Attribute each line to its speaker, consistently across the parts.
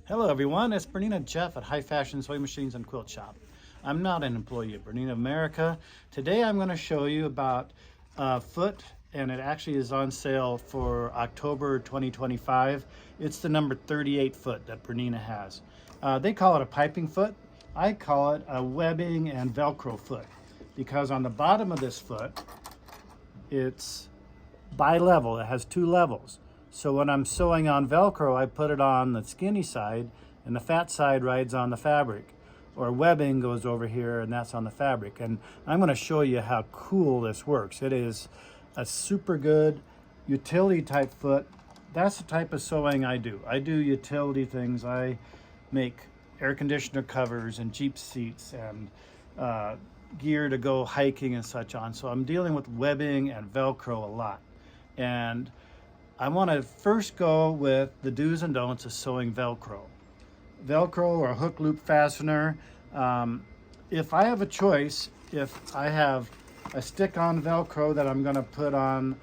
Speaker 1: Hello everyone, it's Bernina Jeff at High Fashion Sewing Machines and Quilt Shop. I'm not an employee of Bernina America. Today I'm going to show you about a foot, and it actually is on sale for October 2025. It's the number 38 foot that Bernina has. They call it a piping foot. I call it a webbing and Velcro foot because on the bottom of this foot, it's bi-level. It has two levels. So when I'm sewing on Velcro, I put it on the skinny side and the fat side rides on the fabric. Or webbing goes over here and that's on the fabric. And I'm going to show you how cool this works. It is a super good utility type foot. That's the type of sewing I do. I do utility things. I make air conditioner covers and Jeep seats and gear to go hiking and such on. So I'm dealing with webbing and Velcro a lot. And I want to first go with the do's and don'ts of sewing Velcro. Velcro or a hook loop fastener. If I have a choice, if I have a stick-on Velcro that I'm going to put on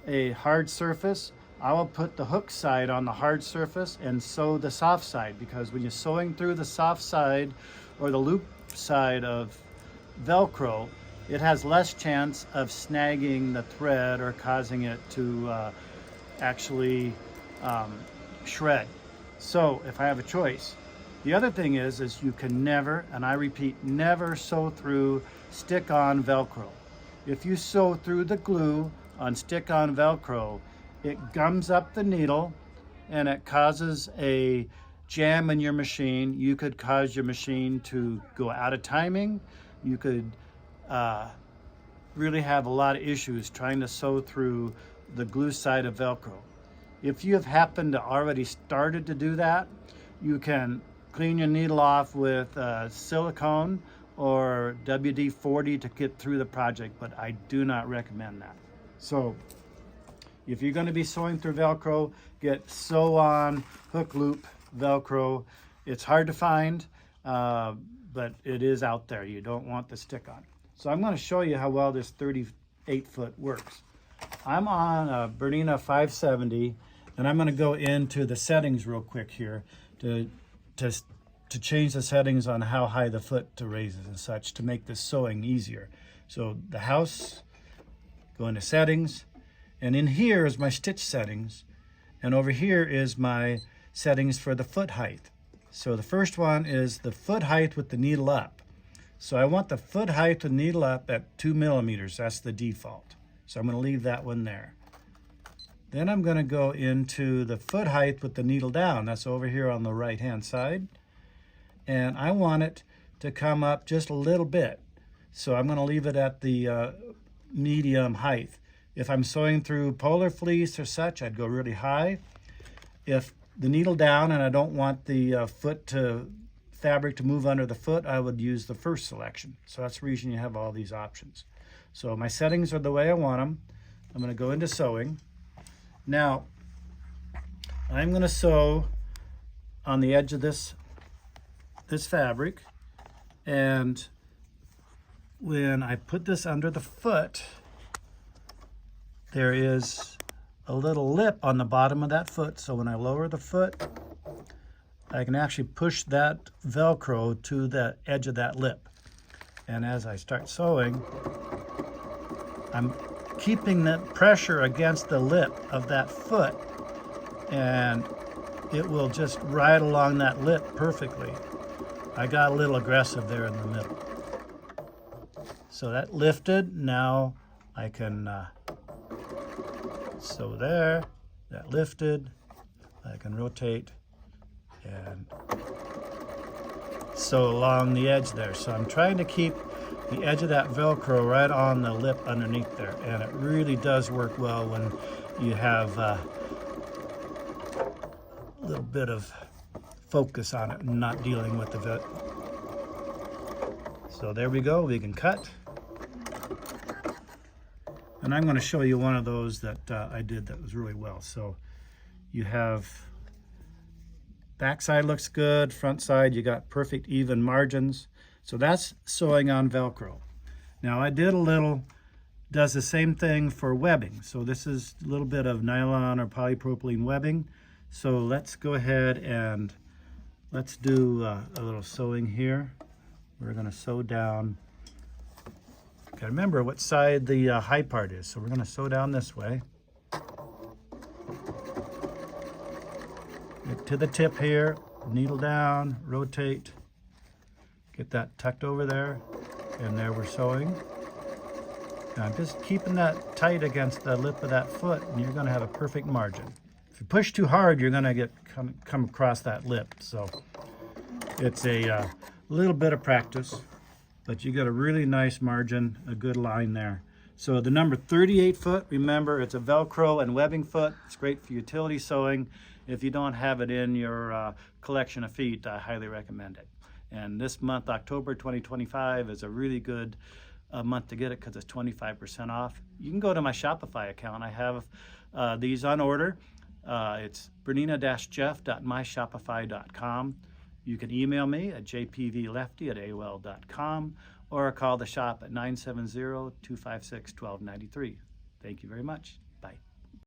Speaker 1: a hard surface, I will put the hook side on the hard surface and sew the soft side, because when you're sewing through the soft side or the loop side of Velcro, it has less chance of snagging the thread or causing it to actually shred. So if I have a choice, the other thing is you can never, and I repeat, never sew through stick-on Velcro. If you sew through the glue on stick-on Velcro, it gums up the needle and it causes a jam in your machine. You could cause your machine to go out of timing. You could really have a lot of issues trying to sew through the glue side of Velcro. If you have happened to already started to do that, you can clean your needle off with silicone or WD-40 to get through the project, but I do not recommend that. So if you're going to be sewing through Velcro, get sew on hook loop Velcro. It's hard to find, but it is out there. You don't want the stick on. So I'm going to show you how well this 38 foot works. I'm on a Bernina 570, and I'm going to go into the settings real quick here to change the settings on how high the foot raises and such to make this sewing easier. So the house, go into settings, and in here is my stitch settings, and over here is my settings for the foot height. So the first one is the foot height with the needle up. So I want the foot height with the needle up at 2 millimeters. That's the default. So I'm going to leave that one there. Then I'm going to go into the foot height with the needle down. That's over here on the right hand side. And I want it to come up just a little bit. So I'm going to leave it at the medium height. If I'm sewing through polar fleece or such, I'd go really high. If the needle down and I don't want the fabric to move under the foot, I would use the first selection. So that's the reason you have all these options. So my settings are the way I want them. I'm going to go into sewing. Now, I'm going to sew on the edge of this fabric, and when I put this under the foot, there is a little lip on the bottom of that foot. So when I lower the foot, I can actually push that Velcro to the edge of that lip. And as I start sewing, I'm keeping the pressure against the lip of that foot, and it will just ride along that lip perfectly. I got a little aggressive there in the middle. So that lifted. Now I can sew there. That lifted. I can rotate and sew along the edge there. So I'm trying to keep the edge of that Velcro right on the lip underneath there, and it really does work well when you have a little bit of focus on it and not dealing with the So there we go, we can cut. And I'm going to show you one of those that I did that was really well. So you have back side looks good, front side you got perfect even margins. So that's sewing on Velcro. Now I did does the same thing for webbing. So this is a little bit of nylon or polypropylene webbing. So let's go ahead and let's do a little sewing here. We're going to sew down. Got to remember what side the high part is. So we're going to sew down this way. Get to the tip here, needle down, rotate. Get that tucked over there, and there we're sewing. Now just keeping that tight against the lip of that foot, and you're going to have a perfect margin. If you push too hard, you're going to come across that lip. So it's a little bit of practice, but you got a really nice margin, a good line there. So the number 38 foot, remember it's a Velcro and webbing foot. It's great for utility sewing. If you don't have it in your collection of feet, I highly recommend it. And this month, October 2025, is a really good month to get it because it's 25% off. You can go to my Shopify account. I have these on order. It's Bernina-Jeff.myshopify.com. You can email me at Jpvlefty@AOL.com or call the shop at 970-256-1293. Thank you very much. Bye.